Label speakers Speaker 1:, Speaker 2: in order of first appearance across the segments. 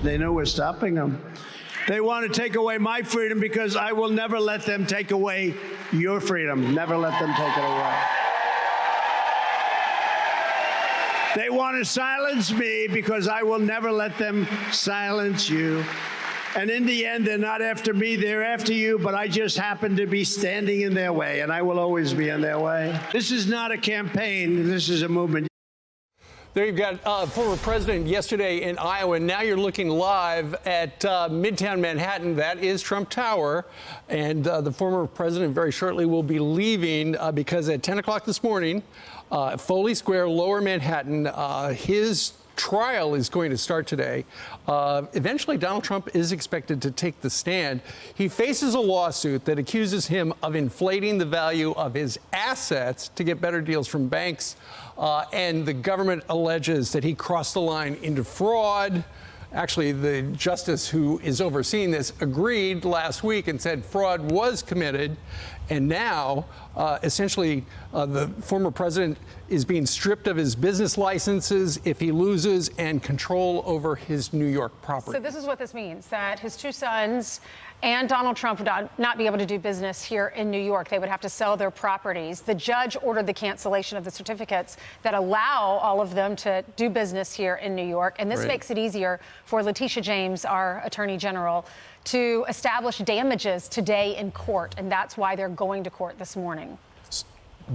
Speaker 1: They know we're stopping them. They want to take away my freedom because I will never let them take away your freedom. Never let them take it away. They want to silence me because I will never let them silence you. And in the end, they're not after me, they're after you, but I just happen to be standing in their way, and I will always be in their way. This is not a campaign, this is a movement.
Speaker 2: There you've got former president yesterday in Iowa, and now you're looking live at Midtown Manhattan. That is Trump Tower, and the former president very shortly will be leaving because at 10 o'clock this morning, Foley Square, Lower Manhattan, his trial is going to start today. Eventually, Donald Trump is expected to take the stand. He faces a lawsuit that accuses him of inflating the value of his assets to get better deals from banks. And the government alleges that he crossed the line into fraud. Actually, the justice who is overseeing this agreed last week and said fraud was committed. And now, essentially, the former president is being stripped of his business licenses if he loses and control over his New York property.
Speaker 3: So this is what this means, that his two sons and Donald Trump would not be able to do business here in New York. They would have to sell their properties. The judge ordered the cancellation of the certificates that allow all of them to do business here in New York. And this makes it easier for Letitia James, our attorney general, to establish damages today in court. And that's why they're going to court this morning.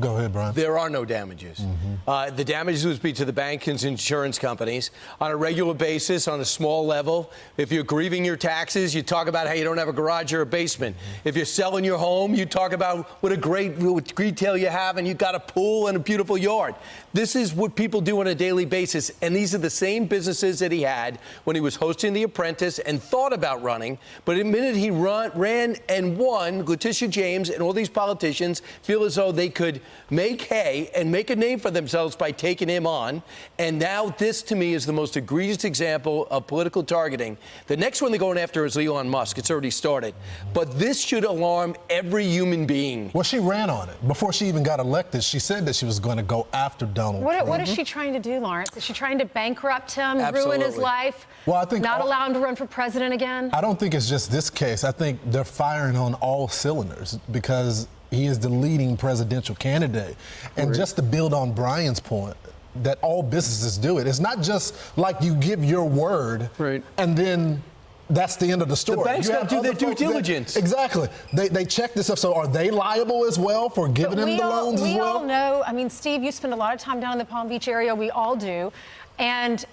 Speaker 4: Go ahead, Brian.
Speaker 5: There are no damages. The damages would be to the banks and insurance companies on a regular basis, on a small level. If you're grieving your taxes, you talk about how you don't have a garage or a basement. If you're selling your home, you talk about what a great retail you have and you've got a pool and a beautiful yard. This is what people do on a daily basis. And these are the same businesses that he had when he was hosting The Apprentice and thought about running. But the minute he ran and won, Letitia James and all these politicians feel as though they could make hay and make a name for themselves by taking him on. And now this, to me, is the most egregious example of political targeting. The next one they're going after is Elon Musk. It's already started. But this should alarm every human being.
Speaker 4: Well, she ran on it. Before she even got elected, she said that she was going to go after Donald Trump.
Speaker 3: What is she trying to do, Lawrence? Is she trying to bankrupt him,
Speaker 5: Absolutely.
Speaker 3: ruin his life,
Speaker 4: well, I think
Speaker 3: not allow him to run for president again?
Speaker 4: I don't think it's just this case. I think they're firing on all cylinders because he is the leading presidential candidate. And just to build on Brian's point, that all businesses do it. It's not just like you give your word and then that's the end of the story.
Speaker 5: The banks got to do their due diligence.
Speaker 4: Exactly. They check this up. So are they liable as well for giving him the loans as well?
Speaker 3: We all know. I mean, Steve, you spend a lot of time down in the Palm Beach area. We all do. And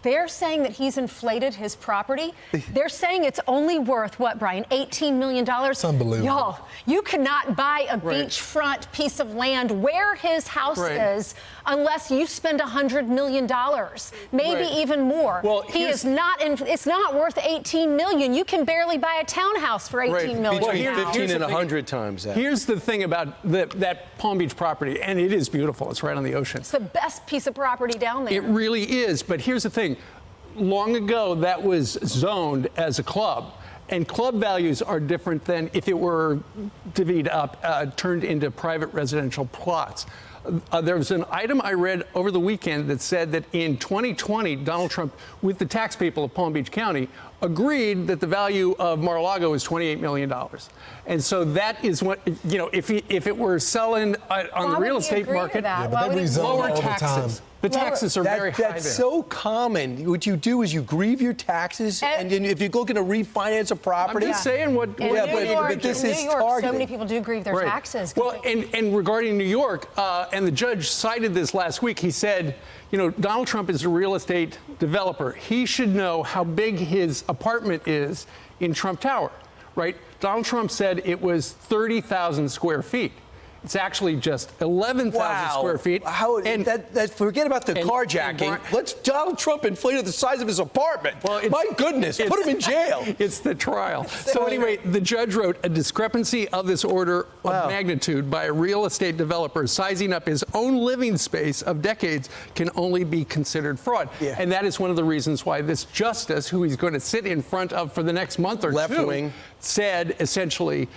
Speaker 3: they're saying that he's inflated his property. They're saying it's only worth, what, Brian, $18 million?
Speaker 4: It's unbelievable.
Speaker 3: Y'all, you cannot buy a beachfront piece of land where his house is unless you spend $100 million, maybe even more. Well, it's not worth $18 million. You can barely buy a townhouse for $18 million.
Speaker 5: Between 15 and 100 times that.
Speaker 2: Here's the thing about that Palm Beach property, and it is beautiful. It's right on the ocean.
Speaker 3: It's the best piece of property down there.
Speaker 2: It really is. But here's the thing. Long ago, that was zoned as a club. And club values are different than if it were divvied up, turned into private residential plots. There was an item I read over the weekend that said that in 2020, Donald Trump, with the tax people of Palm Beach County, agreed that the value of Mar-a-Lago is $28 million. And so that is what, you know, if it were selling on the real estate market, lower taxes. The taxes are very high.
Speaker 5: That's so common. What you do is you grieve your taxes, and if you're looking to refinance a property.
Speaker 2: I'm just saying what.
Speaker 5: But this is targeted.
Speaker 3: So many people do grieve their taxes.
Speaker 2: Well, and regarding New York, and the judge cited this last week. He said, you know, Donald Trump is a real estate developer. He should know how big his apartment is in Trump Tower, right? Donald Trump said it was 30,000 square feet. It's actually just 11,000 square feet.
Speaker 5: Forget about the carjacking. Donald Trump inflated the size of his apartment. Well, my goodness, put him in jail.
Speaker 2: It's the trial. So anyway, the judge wrote a discrepancy of this order of magnitude by a real estate developer sizing up his own living space of decades can only be considered fraud. And that is one of the reasons why this justice, who he's going to sit in front of for the next month or two, said essentially,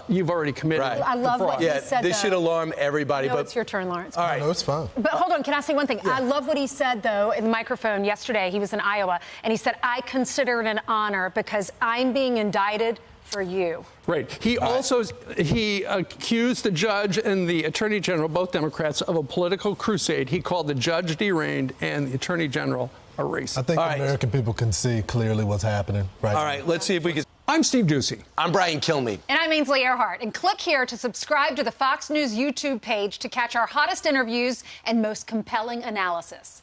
Speaker 2: you've already committed
Speaker 3: I love
Speaker 2: fraud.
Speaker 3: what he said, though.
Speaker 5: This should alarm everybody.
Speaker 3: No,
Speaker 5: but
Speaker 3: it's your turn, Lawrence.
Speaker 5: All right.
Speaker 4: No, it's fine.
Speaker 3: But hold on, can I say one thing? I love what he said, though, in the microphone yesterday. He was in Iowa, and he said, I consider it an honor because I'm being indicted for you.
Speaker 2: Right. He also accused the judge and the attorney general, both Democrats, of a political crusade. He called the judge deranged and the attorney general a racist.
Speaker 4: I think American people can see clearly what's happening right now.
Speaker 5: All right, let's see if we can.
Speaker 2: I'm Steve Ducey.
Speaker 5: I'm Brian Kilmeade.
Speaker 3: And I'm Ainsley Earhart. And click here to subscribe to the Fox News YouTube page to catch our hottest interviews and most compelling analysis.